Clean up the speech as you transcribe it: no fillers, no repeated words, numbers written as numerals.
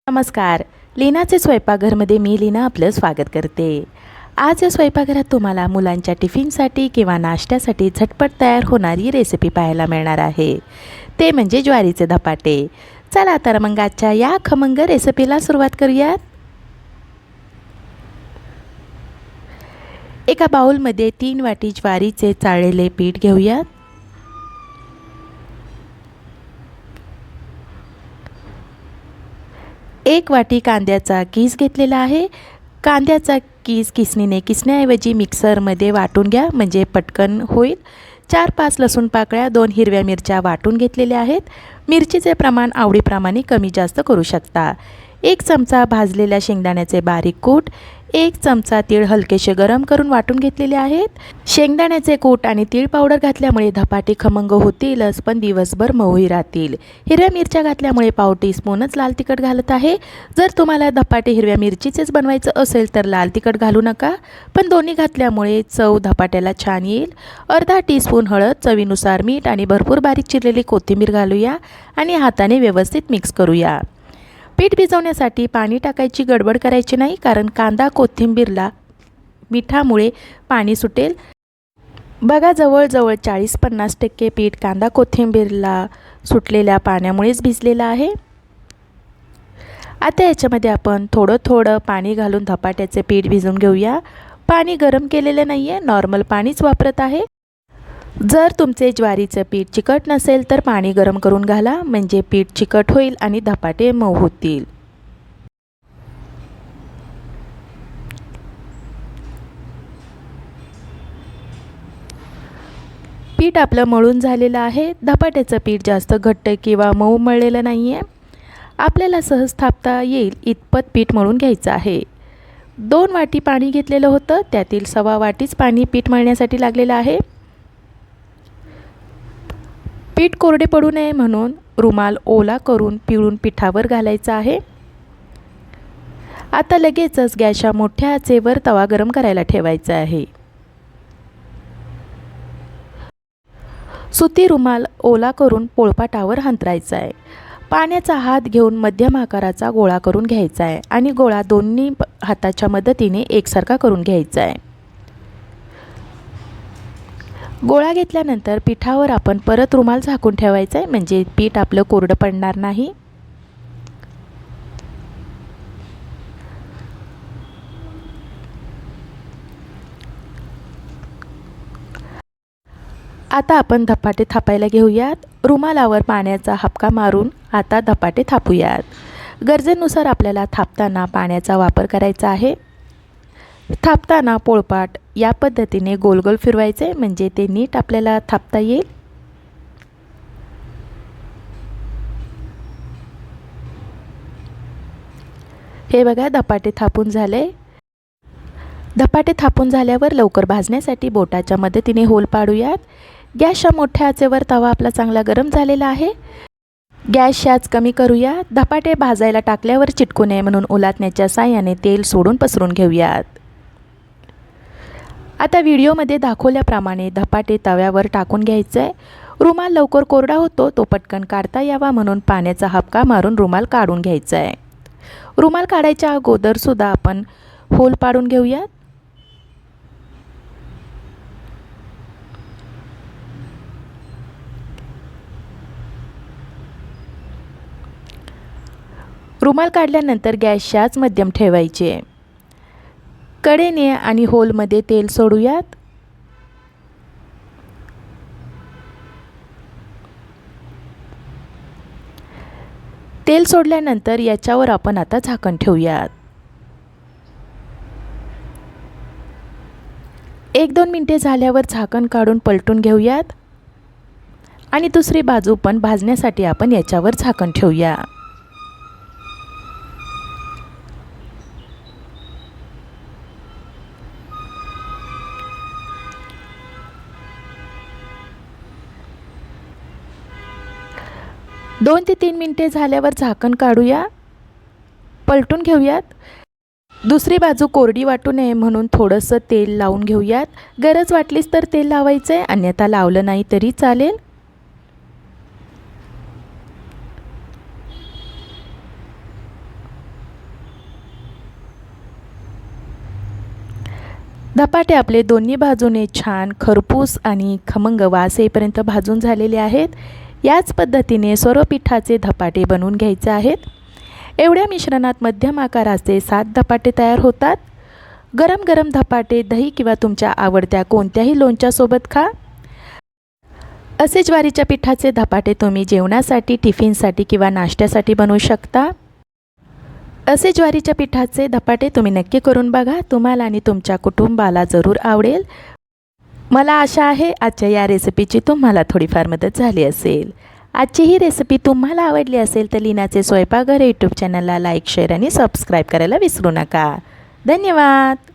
नमस्कार. लीनाचे स्वयंपाकघरमध्ये मी लीना आपलं स्वागत करते. आज या स्वयंपाकघरात तुम्हाला मुलांच्या टिफिनसाठी किंवा नाश्त्यासाठी झटपट तयार होणारी रेसिपी पाहायला मिळणार आहे. ते म्हणजे ज्वारीचे धपाटे. चला तर मग आजच्या या खमंग रेसिपीला सुरुवात करूयात. एका बाउलमध्ये 3 वाटी ज्वारीचे चाळलेले पीठ घेऊयात. एक वाटी कांद्याचा कीस घेतलेला आहे. कांद्याचा कीस किसण्याऐवजी मिक्सरमध्ये वाटून घ्या, म्हणजे पटकन होईल. 4-5 लसूण पाकळ्या, 2 हिरव्या मिरच्या वाटून घेतलेल्या आहेत. मिरचीचे प्रमाण आवडीप्रमाणे कमी जास्त करू शकता. 1 चमचा भाजलेल्या शेंगदाण्याचे बारीक कूट, 1 चमचा तीळ हलकेसे गरम करून वाटून घेतलेले आहेत. शेंगदाण्याचे कूट आणि तीळ पावडर घातल्यामुळे धपाटे खमंग होतीलच, पण दिवसभर मऊही राहतील. हिरव्या मिरच्या घातल्यामुळे पाव टीस्पूनच लाल तिखट घालत आहे. जर तुम्हाला धपाटे हिरव्या मिरचीचेच बनवायचं असेल तर लाल तिखट घालू नका, पण दोन्ही घातल्यामुळे चव धपाट्याला छान येईल. अर्धा टीस्पून हळद, चवीनुसार मीठ आणि भरपूर बारीक चिरलेली कोथिंबीर घालूया आणि हाताने व्यवस्थित मिक्स करूया. पीठ भिजवण्यासाठी पाणी टाकायची गडबड करायची नाही, कारण कांदा कोथिंबीरला मिठामुळे पाणी सुटेल. बघा, जवळजवळ 40-50% पीठ कांदा कोथिंबीरला सुटलेल्या पाण्यामुळेच भिजलेलं आहे. आता याच्यामध्ये आपण थोडं पाणी घालून धपाट्याचे पीठ भिजवून घेऊया. पाणी गरम केलेलं नाही आहे, नॉर्मल पाणीच वापरत आहे. जर तुमचे ज्वारीचं पीठ चिकट नसेल तर पाणी गरम करून घाला, म्हणजे पीठ चिकट होईल आणि धपाटे मऊ होतील. पीठ आपलं मळून झालेलं आहे. धपाट्याचं पीठ जास्त घट्ट किंवा मऊ मळलेलं नाही आहे. आपल्याला सहज थापता येईल इतपत पीठ मळून घ्यायचं आहे. 2 वाटी पाणी घेतलेलं होतं, त्यातील 1/2 वाटीच पाणी पीठ मळण्यासाठी लागलेलं आहे. पीठ कोरडे पडू नये म्हणून रुमाल ओला करून पिळून पिठावर घालायचा आहे. आता लगेचच गॅसच्या मोठ्या आचेवर तवा गरम करायला ठेवायचा आहे. सुती रुमाल ओला करून पोळपाटावर अंथरायचा आहे. पाण्याचा हात घेऊन मध्यम आकाराचा गोळा करून घ्यायचा आहे आणि गोळा दोन्ही हाताच्या मदतीने एकसारखा करून घ्यायचा आहे. गोळा घेतल्यानंतर पिठावर आपण परत रुमाल झाकून ठेवायचा आहे, म्हणजे पीठ आपलं कोरडं पडणार नाही. आता आपण धपाटे थापायला घेऊयात. रुमालावर पाण्याचा हबका मारून आता धपाटे थापूयात. गरजेनुसार आपल्याला थापताना पाण्याचा वापर करायचा आहे. थापताना पोळपाट या पद्धतीने गोल गोल फिरवायचे, म्हणजे ते नीट आपल्याला थापता येईल. हे बघा, धपाटे थापून झाले. धपाटे थापून झाल्यावर लवकर भाजण्यासाठी बोटाच्या मदतीने होल पाडूयात. गॅसच्या मोठ्या आचेवर तवा आपला चांगला गरम झालेला आहे. गॅस याच कमी करूया. धपाटे भाजायला टाकल्यावर चिटकू नये म्हणून उलटण्याच्या साहाय्याने तेल सोडून पसरून घेऊयात. आता व्हिडिओमध्ये दाखवल्याप्रमाणे धपाटे तव्यावर टाकून घ्यायचं आहे. रुमाल लवकर कोरडा होतो, तो पटकन काढता यावा म्हणून पाण्याचा हबका मारून रुमाल काढून घ्यायचा आहे. रुमाल काढायच्या अगोदरसुद्धा आपण होल पाडून घेऊयात. रुमाल काढल्यानंतर गॅसच्याच मध्यम ठेवायचे. कडेने आणि होलमध्ये तेल सोडूयात. तेल सोडल्यानंतर याच्यावर आपण आता झाकण ठेवूयात. 1-2 मिनिटे झाल्यावर झाकण काढून पलटून घेऊयात आणि दुसरी बाजू पण भाजण्यासाठी आपण याच्यावर झाकण ठेवूया. दोन ते 3 मिनिटे झाल्यावर झाकण काढूया, पलटून घेऊयात. दुसरी बाजू कोरडी वाटू नये म्हणून थोडंसं तेल लावून घेऊयात. गरज वाटलीच तर तेल लावायचं आहे, अन्यथा लावलं नाही तरी चालेल. धपाटे आपले दोन्ही बाजूने छान खरपूस आणि खमंग वास येईपर्यंत भाजून झालेले आहेत. याच पद्धतीने सर्व पिठाचे धपाटे बनवून घ्यायचे आहेत. एवढ्या मिश्रणात मध्यम आकाराचे 7 धपाटे तयार होतात. गरम गरम धपाटे दही किंवा तुमच्या आवडत्या कोणत्याही लोणच्यासोबत खा. असे ज्वारीच्या पिठाचे धपाटे तुम्ही जेवणासाठी, टिफिनसाठी किंवा नाश्त्यासाठी बनवू शकता. असे ज्वारीच्या पिठाचे धपाटे तुम्ही नक्की करून बघा. तुम्हाला आणि तुमच्या कुटुंबाला जरूर आवडेल. मला आशा आहे आजच्या या रेसिपीची तुम्हाला थोडीफार मदत झाली असेल. आजची ही रेसिपी तुम्हाला आवडली असेल तर लीनाचे स्वयंपाकघर यूट्यूब चॅनलला लाईक, शेअर आणि सबस्क्राईब करायला विसरू नका. धन्यवाद.